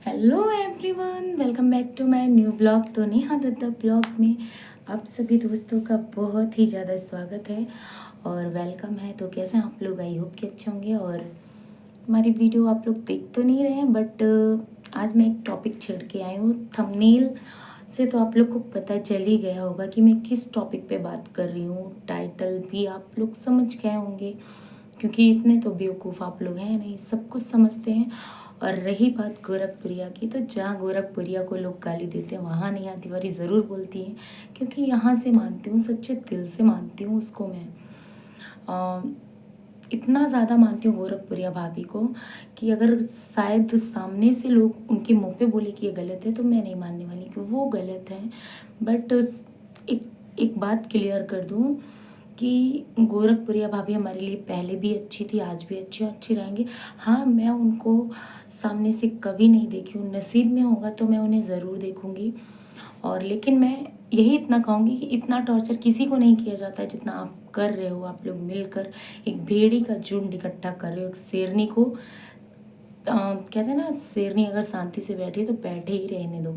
Hello everyone, welcome back to my new blog. तो Neha Dutta blog में आप सभी दोस्तों का बहुत ही ज़्यादा स्वागत है और वेलकम है। तो कैसे हैं आप लोग? आई होप कि अच्छे होंगे। और हमारी वीडियो आप लोग देख तो नहीं रहे हैं, बट आज मैं एक टॉपिक छेड़ के आई हूँ। थंबनेल से तो आप लोग को पता चल ही गया होगा कि मैं किस टॉपिक पे बात कर रही हूँ। टाइटल भी आप लोग समझ गए होंगे, क्योंकि इतने तो बेवकूफ़ आप लोग हैं नहीं, सब कुछ समझते हैं। और रही बात गोरखपुरिया की, तो जहाँ गोरखपुरिया को लोग गाली देते हैं वहाँ नेहा तिवारी ज़रूर बोलती हैं, क्योंकि यहाँ से मानती हूँ, सच्चे दिल से मानती हूँ उसको मैं। इतना ज़्यादा मानती हूँ गोरखपुरिया भाभी को कि अगर शायद सामने से लोग उनके मुंह पे बोले कि ये गलत है तो मैं नहीं मानने वाली कि वो गलत है। बट एक एक बात क्लियर कर दूँ कि गोरखपुरिया भाभी हमारे लिए पहले भी अच्छी थी, आज भी अच्छी और अच्छी रहेंगी। हाँ, मैं उनको सामने से कभी नहीं देखी हूँ, नसीब में होगा तो मैं उन्हें ज़रूर देखूँगी। और लेकिन मैं यही इतना कहूँगी कि इतना टॉर्चर किसी को नहीं किया जाता है जितना आप कर रहे हो। आप लोग मिलकर एक भेड़ी का झुंड इकट्ठा कर रहे हो, एक शेरनी को कहते हैं ना, शेरनी अगर शांति से बैठी तो बैठे ही रहने दो।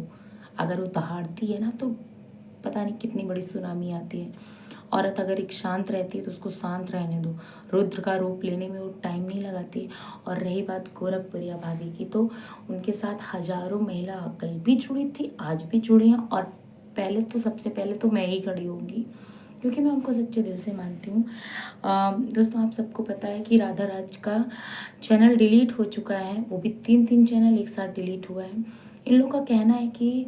अगर वो दहाड़ती है ना तो पता नहीं कितनी बड़ी सुनामी आती है। औरत अगर एक शांत रहती है तो उसको शांत रहने दो। रुद्र का रूप लेने में वो टाइम नहीं लगाती। और रही बात गोरखपुरिया भाभी की, तो उनके साथ हजारों महिला कल भी जुड़ी थी, आज भी जुड़ी हैं। और पहले तो सबसे पहले तो मैं ही खड़ी होंगी, क्योंकि मैं उनको सच्चे दिल से मानती हूँ। दोस्तों, आप सबको पता है कि राधा राज का चैनल डिलीट हो चुका है, वो भी तीन तीन चैनल एक साथ डिलीट हुआ है। इन लोगों का कहना है कि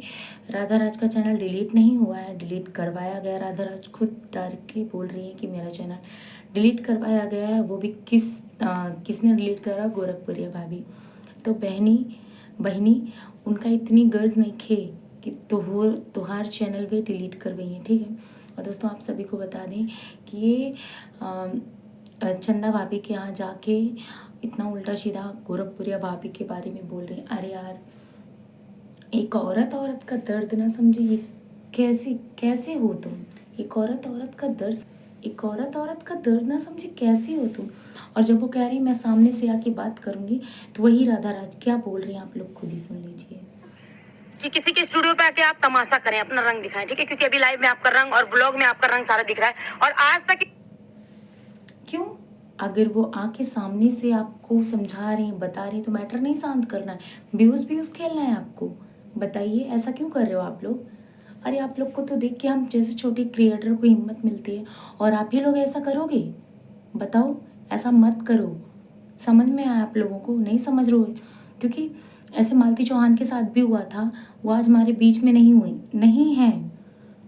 राधा राज का चैनल डिलीट नहीं हुआ है, डिलीट करवाया गया। राधा राज खुद डायरेक्टली बोल रही है कि मेरा चैनल डिलीट करवाया गया है। वो भी किसने डिलीट करा? गोरखपुरिया भाभी। तो बहनी उनका इतनी गर्ज नहीं खे कि तुहार चैनल भी डिलीट करवाइए, ठीक है। और दोस्तों, आप सभी को बता दें कि ये चंदा भाभी के यहाँ जाके इतना उल्टा सीधा गोरखपुरिया भाभी के बारे में बोल रहे हैं। अरे यार, एक औरत का दर्द ना समझे, ये कैसे कैसे हो तुम? एक औरत का दर्द ना समझे, कैसी हो तुम? और जब वो कह रही मैं सामने से आके बात करूंगी, तो वही राधा राज क्या बोल रही हैं आप लोग खुद ही सुन लीजिए। कि किसी के स्टूडियो पे आके आप तमाशा करें, अपना रंग दिखाएं, ठीक है? क्योंकि अभी लाइव में आपका रंग और ब्लॉग में आपका रंग सारा दिख रहा है। और आज तक क्यों? अगर वो आके सामने से आपको समझा रहे हैं, बता रहे हैं, तो मैटर नहीं शांत करना है, व्यूज खेलना है आपको। बताइए, ऐसा क्यों कर रहे हो आप लोग? अरे, आप लोग को तो देख के हम जैसे छोटे क्रिएटर को हिम्मत मिलती है, और आप ही लोग ऐसा करोगे? बताओ, ऐसा मत करो। समझ में आया आप लोगों को? नहीं समझ रहे हो? क्योंकि ऐसे मालती चौहान के साथ भी हुआ था, वो आज हमारे बीच में नहीं हुई, नहीं है।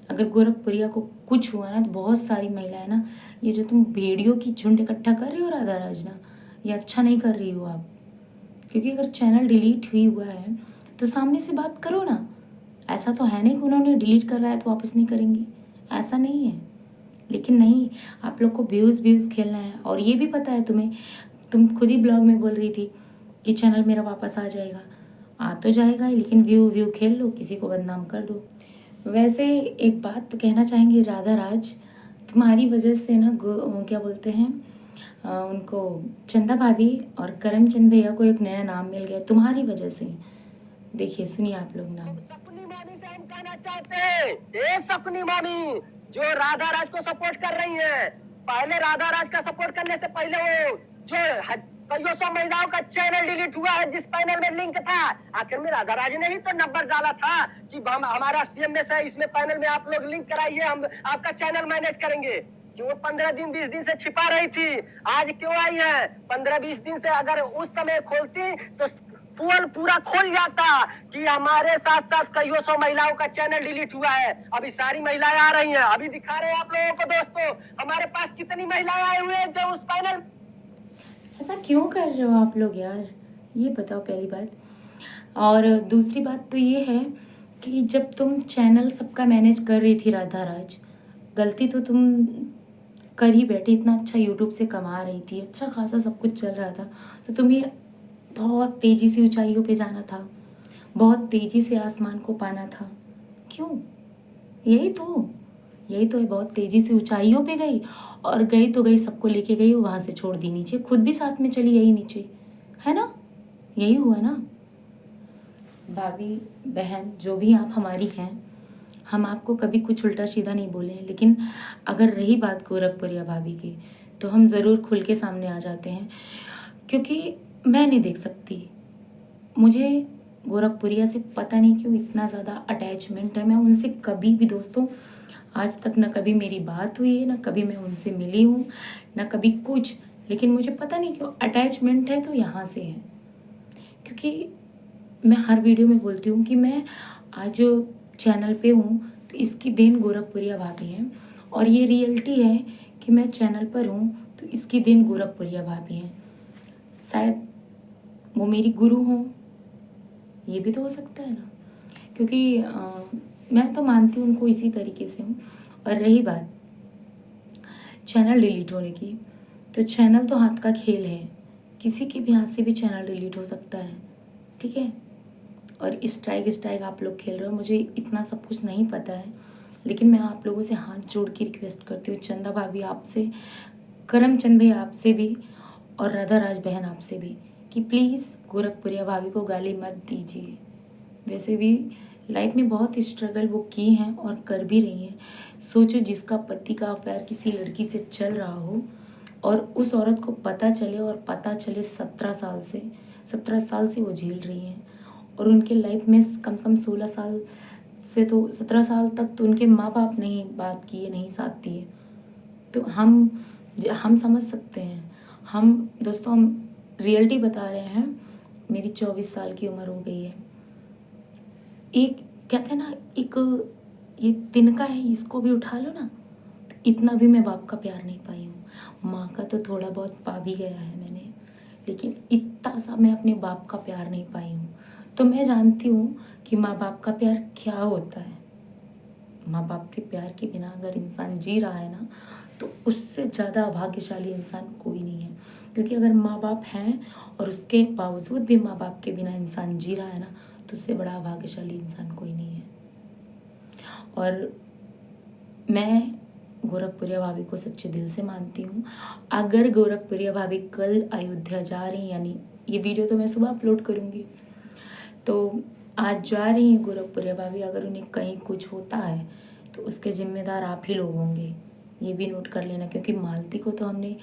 अगर गोरखपुरिया को कुछ हुआ ना, तो बहुत सारी महिलाएं ना, ये जो तुम भेड़ियों की झुंड इकट्ठा कर रही हो राधा राज ना, ये अच्छा नहीं कर रही हो आप। क्योंकि अगर चैनल डिलीट हुई हुआ है तो सामने से बात करो ना। ऐसा तो है नहीं कि उन्होंने डिलीट करवाया तो वापस नहीं करेंगी, ऐसा नहीं है। लेकिन नहीं, आप लोग को व्यूज़ खेलना है। और ये भी पता है तुम्हें, तुम खुद ही ब्लॉग में बोल रही थी कि चैनल मेरा वापस आ जाएगा। आ तो जाएगा ही, लेकिन व्यू खेल लो, किसी को बदनाम कर दो। वैसे एक बात तो कहना चाहेंगे, राधा राज, तुम्हारी वजह से ना क्या बोलते हैं, उनको चंदा भाभी और करमचंद भैया को एक नया नाम मिल गया तुम्हारी वजह से। देखिए, सुनिए आप लोग नाम। शकुनी मामी से हम कहना चाहते हैं, ये शकुनी मामी जो राधा राज को सपोर्ट कर रही है, पहले राधा राज का सपोर्ट करने से पहले वो जो कईयों सौ महिलाओं का चैनल डिलीट हुआ है, जिस पैनल में लिंक था, आखिर में राधा राज ने ही तो नंबर डाला था कि हमारा सीएम में से इसमें पैनल में आप लोग लिंक कराइए, हम आपका चैनल मैनेज करेंगे। क्यों 15 दिन 20 दिन से छिपा रही थी, आज क्यों आई है? 15 20 दिन से अगर उस समय खोलती तो पोल पूरा खोल जाता कि हमारे साथ साथ कईयों सौ महिलाओं का चैनल डिलीट हुआ है। अभी सारी महिलाएं आ रही हैं, अभी दिखा रहे हैं आप लोगों को। दोस्तों, हमारे पास कितनी महिलाएं आए हुए हैं जो उस पैनल। ऐसा क्यों कर रहे हो आप लोग यार, ये बताओ पहली बात। और दूसरी बात तो ये है कि जब तुम चैनल सबका मैनेज कर रही थी राधा राज, गलती तो तुम कर ही बैठी। इतना अच्छा यूट्यूब से कमा रही थी, अच्छा खासा सब कुछ चल रहा था, तो तुम्हें बहुत तेज़ी से ऊंचाइयों पे जाना था, बहुत तेज़ी से आसमान को पाना था। क्यों? यही तो है, बहुत तेज़ी से ऊंचाइयों पे गई, और गई तो गई, सबको लेके गई, वहाँ से छोड़ दी नीचे, खुद भी साथ में चली यही नीचे, है ना? यही हुआ ना। भाभी बहन जो भी आप हमारी हैं, हम आपको कभी कुछ उल्टा सीधा नहीं बोले हैं, लेकिन अगर रही बात गोरखपुरिया भाभी की तो हम ज़रूर खुल के सामने आ जाते हैं, क्योंकि मैं नहीं देख सकती। मुझे गोरखपुरिया से पता नहीं क्यों इतना ज़्यादा अटैचमेंट है। मैं उनसे कभी भी दोस्तों आज तक ना कभी मेरी बात हुई है, ना कभी मैं उनसे मिली हूँ, ना कभी कुछ, लेकिन मुझे पता नहीं क्यों अटैचमेंट है तो यहाँ से है। क्योंकि मैं हर वीडियो में बोलती हूँ कि मैं आज चैनल पे हूँ तो इसकी देन गोरखपुरिया भाभी है, और ये रियलिटी है कि मैं चैनल पर हूँ तो इसकी देन गोरखपुरिया भाभी है। शायद वो मेरी गुरु हो, ये भी तो हो सकता है ना, क्योंकि मैं तो मानती हूँ उनको इसी तरीके से हूँ। और रही बात चैनल डिलीट होने की, तो चैनल तो हाथ का खेल है, किसी के भी हाथ से भी चैनल डिलीट हो सकता है, ठीक है। और स्ट्राइक आप लोग खेल रहे हो, मुझे इतना सब कुछ नहीं पता है, लेकिन मैं आप लोगों से हाथ जोड़ के रिक्वेस्ट करती हूँ, चंदा भाभी आपसे, करमचंद भाई आपसे भी, और राधा राज बहन आपसे भी, कि प्लीज़ गोरखपुरिया भाभी को गाली मत दीजिए। वैसे भी लाइफ में बहुत स्ट्रगल वो की हैं और कर भी रही हैं। सोचो जिसका पति का अफेयर किसी लड़की से चल रहा हो और उस औरत को पता चले, और पता चले 17 साल से वो झेल रही हैं, और उनके लाइफ में कम से कम 16 साल से तो 17 साल तक तो उनके माँ बाप नहीं बात किए, नहीं साथ दिए। तो हम समझ सकते हैं। हम दोस्तों हम रियलिटी बता रहे हैं। मेरी 24 साल की उम्र हो गई है। एक कहते हैं ना, एक ये तिनका है, इसको भी उठा लो ना, तो इतना भी मैं बाप का प्यार नहीं पाई हूँ। माँ का तो थोड़ा बहुत पा भी गया है मैंने, लेकिन इतना सा मैं अपने बाप का प्यार नहीं पाई हूँ। तो मैं जानती हूँ कि माँ बाप का प्यार क्या होता है। माँ बाप के प्यार के बिना अगर इंसान जी रहा है ना, तो उससे ज़्यादा अभाग्यशाली इंसान कोई नहीं है। क्योंकि अगर माँ बाप हैं और उसके बावजूद भी माँ बाप के बिना इंसान जी रहा है ना, तो उससे बड़ा अभाग्यशाली इंसान कोई नहीं है। और मैं गोरखपुरिया भाभी को सच्चे दिल से मानती हूँ। अगर गोरखपुरिया भाभी कल अयोध्या जा रही, यानी ये वीडियो तो मैं सुबह अपलोड करूँगी, तो आज जा रही हैं गोरखपुरिया भाभी, अगर उन्हें कहीं कुछ होता है तो उसके ज़िम्मेदार आप ही लोग होंगे, ये भी नोट कर लेना। क्योंकि मालती को तो हमने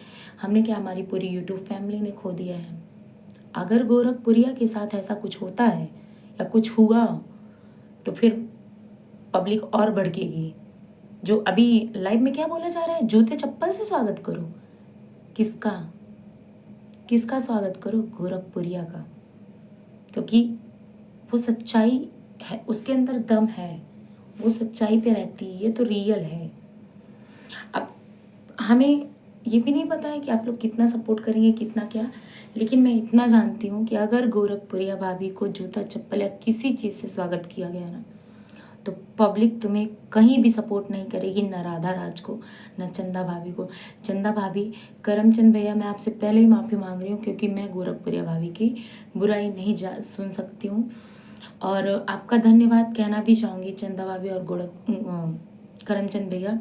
क्या, हमारी पूरी यूट्यूब फैमिली ने खो दिया है। अगर गोरखपुरिया के साथ ऐसा कुछ होता है या कुछ हुआ तो फिर पब्लिक और भड़केगी। जो अभी लाइव में क्या बोला जा रहा है, जूते चप्पल से स्वागत करो, किसका स्वागत करो? गोरखपुरिया का। क्योंकि वो सच्चाई है, उसके अंदर दम है, वो सच्चाई पे रहती है, ये तो रियल है। अब हमें ये भी नहीं पता है कि आप लोग कितना सपोर्ट करेंगे, कितना क्या, लेकिन मैं इतना जानती हूँ कि अगर गोरखपुरिया भाभी को जूता चप्पल या किसी चीज़ से स्वागत किया गया ना, तो पब्लिक तुम्हें कहीं भी सपोर्ट नहीं करेगी, न राधा राज को, न चंदा भाभी को। चंदा भाभी, करमचंद भैया, मैं आपसे पहले ही माफ़ी मांग रही हूँ, क्योंकि मैं गोरखपुरिया भाभी की बुराई नहीं सुन सकती हूँ। और आपका धन्यवाद कहना भी चाहूँगी चंदा भाभी और करमचंद भैया,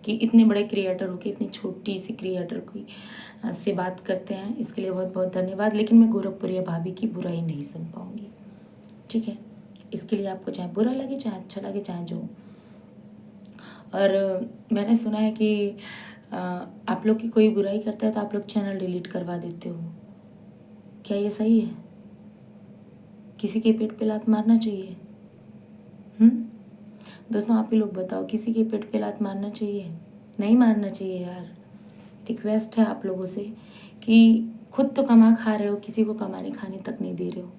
कि इतने बड़े क्रिएटर हो के इतनी छोटी सी क्रिएटर की से बात करते हैं, इसके लिए बहुत बहुत धन्यवाद। लेकिन मैं गोरखपुरिया भाभी की बुराई नहीं सुन पाऊँगी, ठीक है। इसके लिए आपको चाहे बुरा लगे, चाहे अच्छा लगे, चाहे जो। और मैंने सुना है कि आप लोग की कोई बुराई करता है तो आप लोग चैनल डिलीट करवा देते हो। क्या ये सही है? किसी के पेट पे लात मारना चाहिए? दोस्तों आप ही लोग बताओ, किसी के पेट पे लात मारना चाहिए? नहीं मारना चाहिए यार। रिक्वेस्ट है आप लोगों से कि खुद तो कमा खा रहे हो, किसी को कमाने खाने तक नहीं दे रहे हो।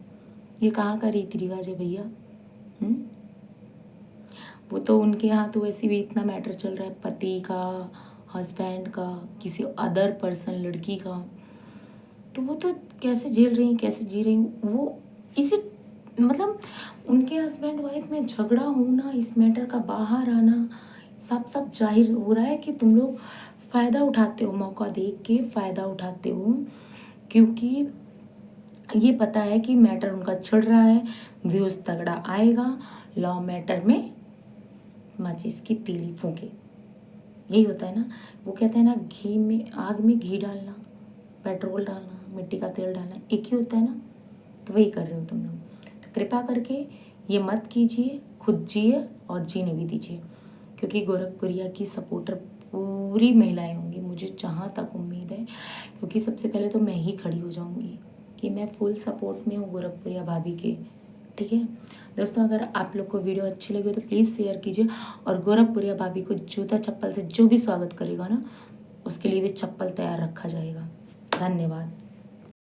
ये कहाँ का रीति रिवाज है भैया? वो तो उनके यहाँ तो वैसे भी इतना मैटर चल रहा है, पति का, हस्बैंड का, किसी अदर पर्सन लड़की का, तो वो तो कैसे झेल रही हैं, कैसे जी रही हैं वो। इसे मतलब उनके हस्बैंड वाइफ में झगड़ा होना, इस मैटर का बाहर आना, सब जाहिर हो रहा है कि तुम लोग फ़ायदा उठाते हो, मौका देख के फ़ायदा उठाते हो, क्योंकि ये पता है कि मैटर उनका चढ़ रहा है, व्यूज़ तगड़ा आएगा, लॉ मैटर में माचिस की तीली फूंके, यही होता है ना। वो कहते हैं ना, घी में, आग में घी डालना, पेट्रोल डालना, मिट्टी का तेल डालना एक ही होता है ना। तो वही कर रहे हो तुम लोग। तो कृपा करके ये मत कीजिए, खुद जिए और जीने भी दीजिए, क्योंकि गोरखपुरिया की सपोर्टर पूरी महिलाएं होंगी, मुझे जहाँ तक उम्मीद है, क्योंकि सबसे पहले तो मैं ही खड़ी हो जाऊँगी कि मैं फुल सपोर्ट में हूँ गोरखपुरिया भाभी के। ठीक है दोस्तों, अगर आप लोग को वीडियो अच्छी लगी हो तो प्लीज़ शेयर कीजिए, और गोरखपुरिया भाभी को जूता चप्पल से जो भी स्वागत करेगा ना, उसके लिए भी चप्पल तैयार रखा जाएगा। धन्यवाद।